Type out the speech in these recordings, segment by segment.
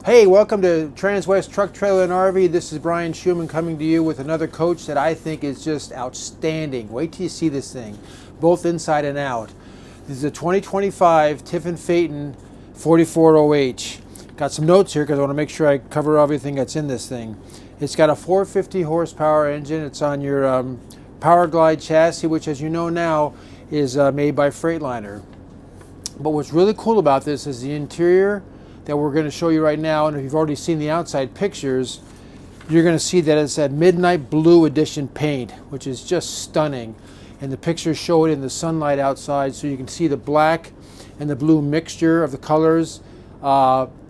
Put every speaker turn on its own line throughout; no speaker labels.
Hey, welcome to Transwest Truck, Trailer, and RV. This is Brian Schumann coming to you with another coach that I think is just outstanding. Wait till you see this thing, both inside and out. This is a 2025 Tiffin Phaeton 44OH. Got some notes here because I want to make sure I cover everything that's in this thing. It's got a 450 horsepower engine. It's on your Power Glide chassis, which, as you know now, is made by Freightliner. But what's really cool about this is the interior that we're going to show you right now, and if you've already seen the outside pictures, you're going to see that it's that midnight blue edition paint, which is just stunning. And the pictures show it in the sunlight outside, so you can see the black and the blue mixture of the colors.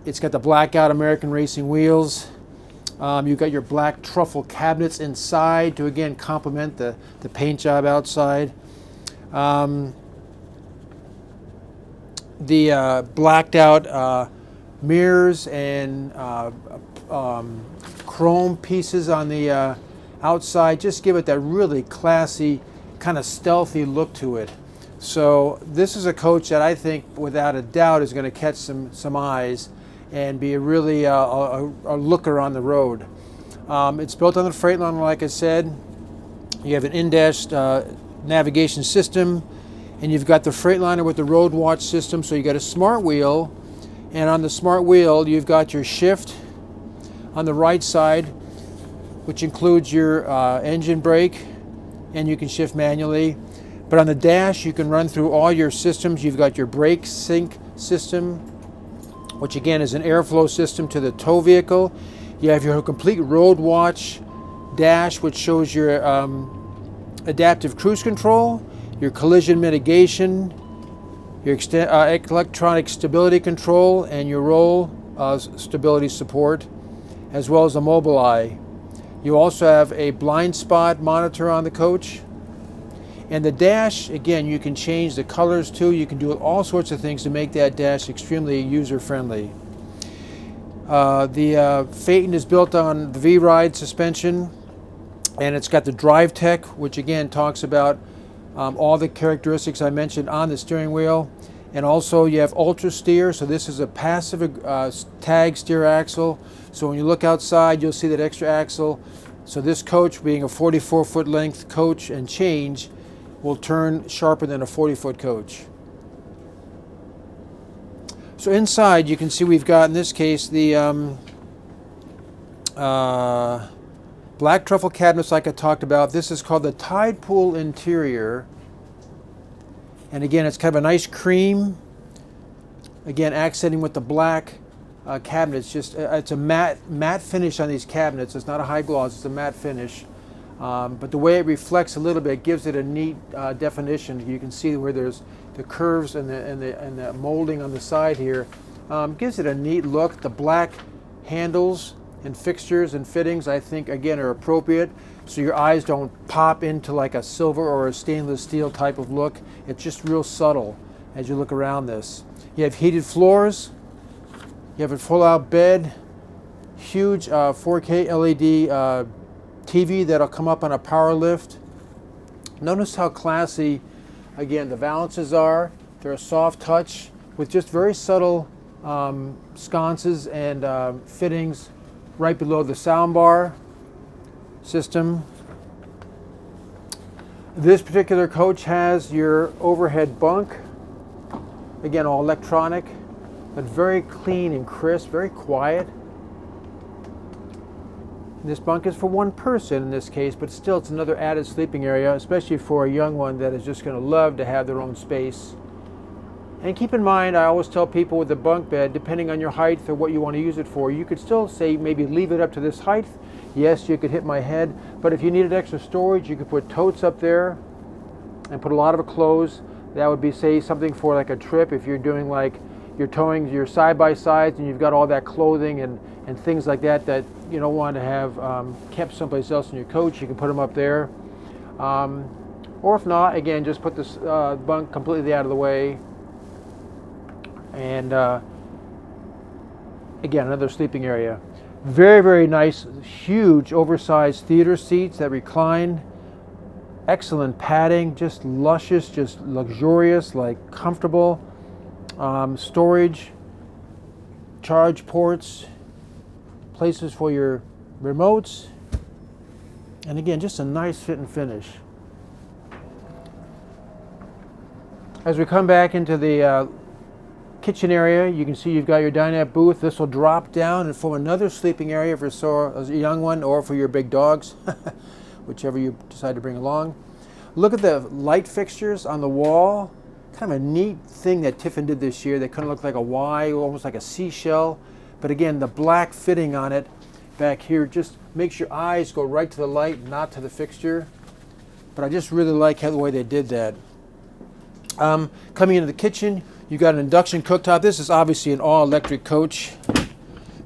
It's got the blackout American racing wheels. You've got your black truffle cabinets inside to again complement the paint job outside. The blacked out mirrors and chrome pieces on the outside just give it that really classy, kind of stealthy look to it. So this is a coach that I think without a doubt is going to catch some eyes and be a really a looker on the road. It's built on the Freightliner, like I said. You have an in-dash navigation system, and you've got the Freightliner with the road watch system, so you got a smart wheel. And on the smart wheel, you've got your shift on the right side, which includes your engine brake, and you can shift manually. But on the dash, you can run through all your systems. You've got your brake sync system, which again is an airflow system to the tow vehicle. You have your complete road watch dash, which shows your adaptive cruise control, your collision mitigation, your electronic stability control, and your roll stability support, as well as a mobile eye. You also have a blind spot monitor on the coach. And the dash, again, you can change the colors too. You can do all sorts of things to make that dash extremely user-friendly. The Phaeton is built on the V-Ride suspension, and it's got the Drive Tech, which again talks about all the characteristics I mentioned on the steering wheel. And also you have Ultra Steer, so this is a passive tag steer axle. So when you look outside, you'll see that extra axle. So this coach, being a 44-foot length coach and change, will turn sharper than a 40-foot coach. So inside you can see we've got, in this case, the black truffle cabinets like I talked about. This is called the Tide Pool interior. And again, it's kind of a nice cream. Again, accenting with the black cabinets. Just it's a matte finish on these cabinets. It's not a high gloss, it's a matte finish. But the way it reflects a little bit gives it a neat definition. You can see where there's the curves and the molding on the side here. Gives it a neat look. The black handles and fixtures and fittings, I think, again, are appropriate, so your eyes don't pop into like a silver or a stainless steel type of look. It's just real subtle as you look around this. You have heated floors. You have a full-out bed, huge 4K LED TV that'll come up on a power lift. Notice how classy, again, the valances are. They're a soft touch with just very subtle sconces and fittings right below the soundbar system. This particular coach has your overhead bunk. Again, all electronic, but very clean and crisp, very quiet. This bunk is for one person in this case, but still it's another added sleeping area, especially for a young one that is just going to love to have their own space. And keep in mind, I always tell people with the bunk bed, depending on your height or what you want to use it for, you could still say maybe leave it up to this height. Yes, you could hit my head, but if you needed extra storage, you could put totes up there and put a lot of clothes. That would be, say, something for like a trip. If you're doing like, you're towing your side-by-sides and you've got all that clothing and things like that that you don't want to have kept someplace else in your coach, you can put them up there. Or if not, again, just put this bunk completely out of the way. And again, another sleeping area. Very, very nice, huge, oversized theater seats that recline. Excellent padding, just luscious, just luxurious, like comfortable. Storage, charge ports. places for your remotes. And again, just a nice fit and finish. As we come back into the kitchen area, you can see you've got your dinette booth. This will drop down and form another sleeping area for a young one or for your big dogs, whichever you decide to bring along. Look at the light fixtures on the wall. Kind of a neat thing that Tiffin did this year. They kind of look like a Y, almost like a seashell. But again, the black fitting on it back here just makes your eyes go right to the light, not to the fixture. But I just really like the way they did that. Coming into the kitchen, you've got an induction cooktop. This is obviously an all-electric coach,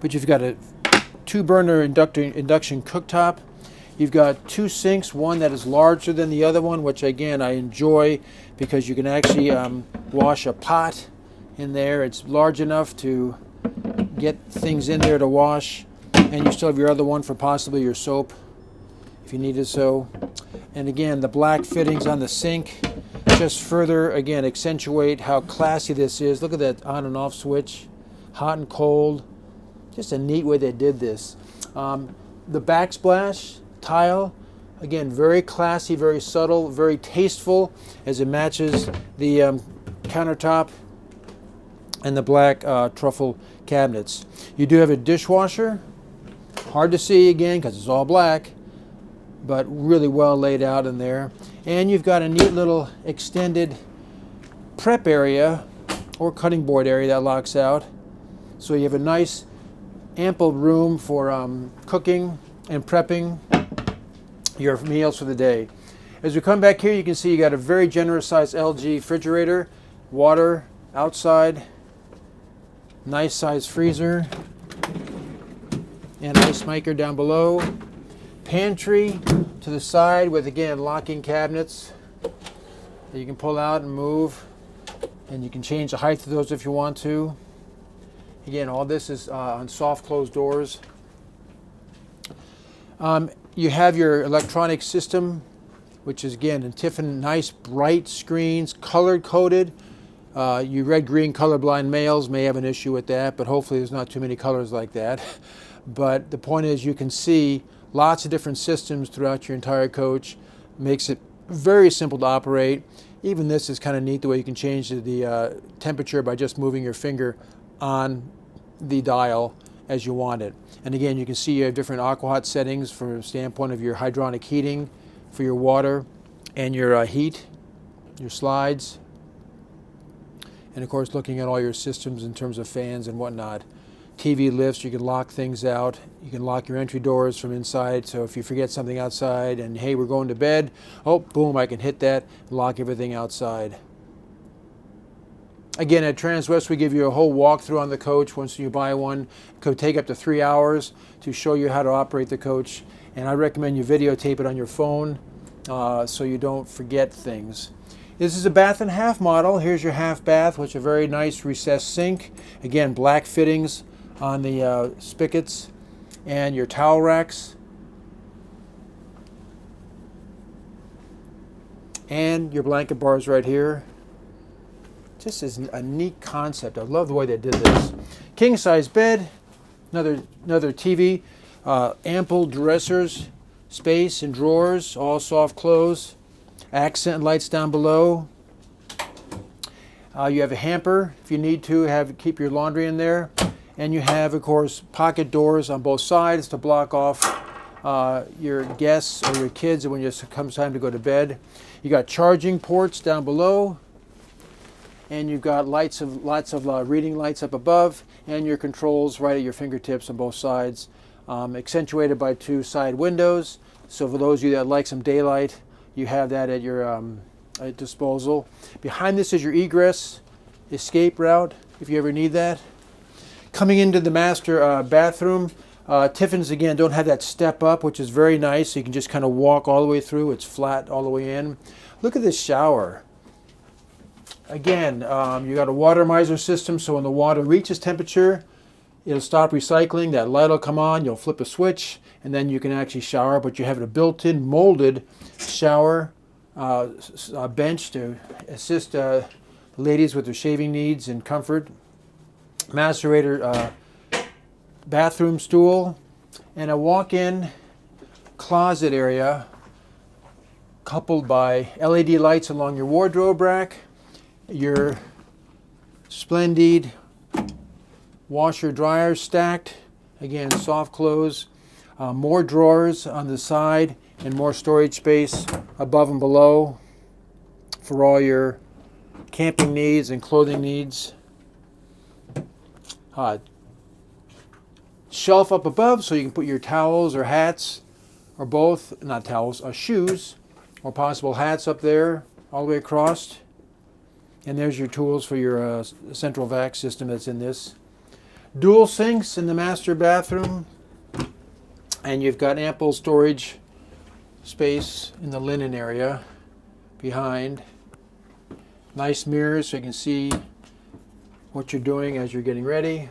but you've got a 2-burner induction cooktop. You've got 2 sinks, one that is larger than the other one, which again I enjoy because you can actually wash a pot in there. It's large enough to get things in there to wash, and you still have your other one for possibly your soap if you needed so. And again, the black fittings on the sink just further, again, accentuate how classy this is. Look at that on and off switch, hot and cold. Just a neat way they did this. The backsplash tile, again, very classy, very subtle, very tasteful as it matches the countertop and the black truffle cabinets. You do have a dishwasher. Hard to see again because it's all black, but really well laid out in there. And you've got a neat little extended prep area or cutting board area that locks out. So you have a nice ample room for cooking and prepping your meals for the day. As we come back here, you can see you got a very generous sized LG refrigerator, water outside, nice sized freezer, and ice maker down below. Pantry to the side with, again, locking cabinets that you can pull out and move, and you can change the height of those if you want to. Again, all this is on soft closed doors. You have your electronic system, which is again in Tiffin, nice bright screens, color coded. You red green colorblind males may have an issue with that, but hopefully there's not too many colors like that. But the point is, you can see lots of different systems throughout your entire coach. Makes it very simple to operate. Even this is kind of neat, the way you can change the temperature by just moving your finger on the dial as you want it. And again, you can see you have different aqua-hot settings from a standpoint of your hydronic heating for your water and your heat, your slides. And of course, looking at all your systems in terms of fans and whatnot. TV lifts, you can lock things out. You can lock your entry doors from inside, so if you forget something outside and hey, we're going to bed, oh, boom, I can hit that, lock everything outside. Again, at Transwest, we give you a whole walkthrough on the coach once you buy one. It could take up to 3 hours to show you how to operate the coach, and I recommend you videotape it on your phone so you don't forget things. This is a bath and half model. Here's your half bath, which is a very nice recessed sink. Again, black fittings on the spigots and your towel racks. And your blanket bars right here. Just is a neat concept. I love the way they did this. King size bed, another TV, ample dressers, space and drawers, all soft close. Accent lights down below. You have a hamper if you need to keep your laundry in there. And you have, of course, pocket doors on both sides to block off your guests or your kids when it comes time to go to bed. You got charging ports down below. And you've got lots of reading lights up above, and your controls right at your fingertips on both sides, accentuated by 2 side windows. So for those of you that like some daylight, you have that at your disposal. Behind this is your egress escape route, if you ever need that. Coming into the master bathroom, Tiffin's again don't have that step up, which is very nice. So you can just kind of walk all the way through. It's flat all the way in. Look at this shower. Again, you got a water miser system, so when the water reaches temperature, it'll stop recycling. That light will come on. You'll flip a switch, and then you can actually shower. But you have a built-in molded shower bench to assist ladies with their shaving needs and comfort. Macerator bathroom stool and a walk-in closet area coupled by LED lights along your wardrobe rack, your splendid washer dryer stacked, again soft close, more drawers on the side and more storage space above and below for all your camping needs and clothing needs. Shelf up above so you can put your towels or hats or both, not towels, shoes or possible hats up there all the way across. And there's your tools for your central vac system that's in this. Dual sinks in the master bathroom, and you've got ample storage space in the linen area behind. Nice mirrors so you can see what you're doing as you're getting ready.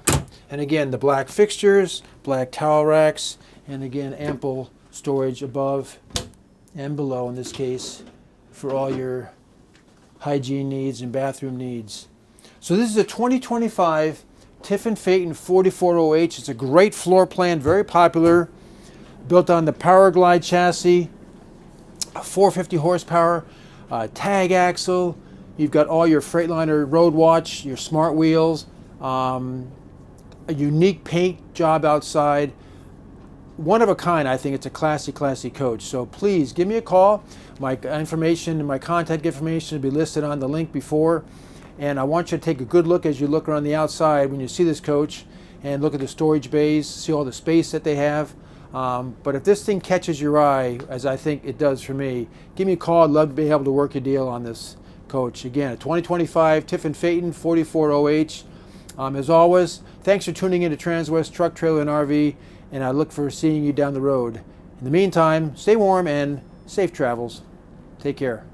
And again, the black fixtures, black towel racks, and again, ample storage above and below in this case for all your hygiene needs and bathroom needs. So this is a 2025 Tiffin Phaeton 44OH. It's a great floor plan, very popular, built on the Power Glide chassis, 450 horsepower, tag axle. You've got all your Freightliner road watch, your smart wheels, a unique paint job outside. One of a kind. I think it's a classy coach. So please give me a call. My information and my contact information will be listed on the link before. And I want you to take a good look as you look around the outside when you see this coach and look at the storage bays, see all the space that they have. But if this thing catches your eye, as I think it does for me, give me a call. I'd love to be able to work a deal on this coach. Again, a 2025 Tiffin Phaeton 44OH. As always, thanks for tuning in to Transwest Truck, Trailer, and RV, and I look for seeing you down the road. In the meantime, stay warm and safe travels. Take care.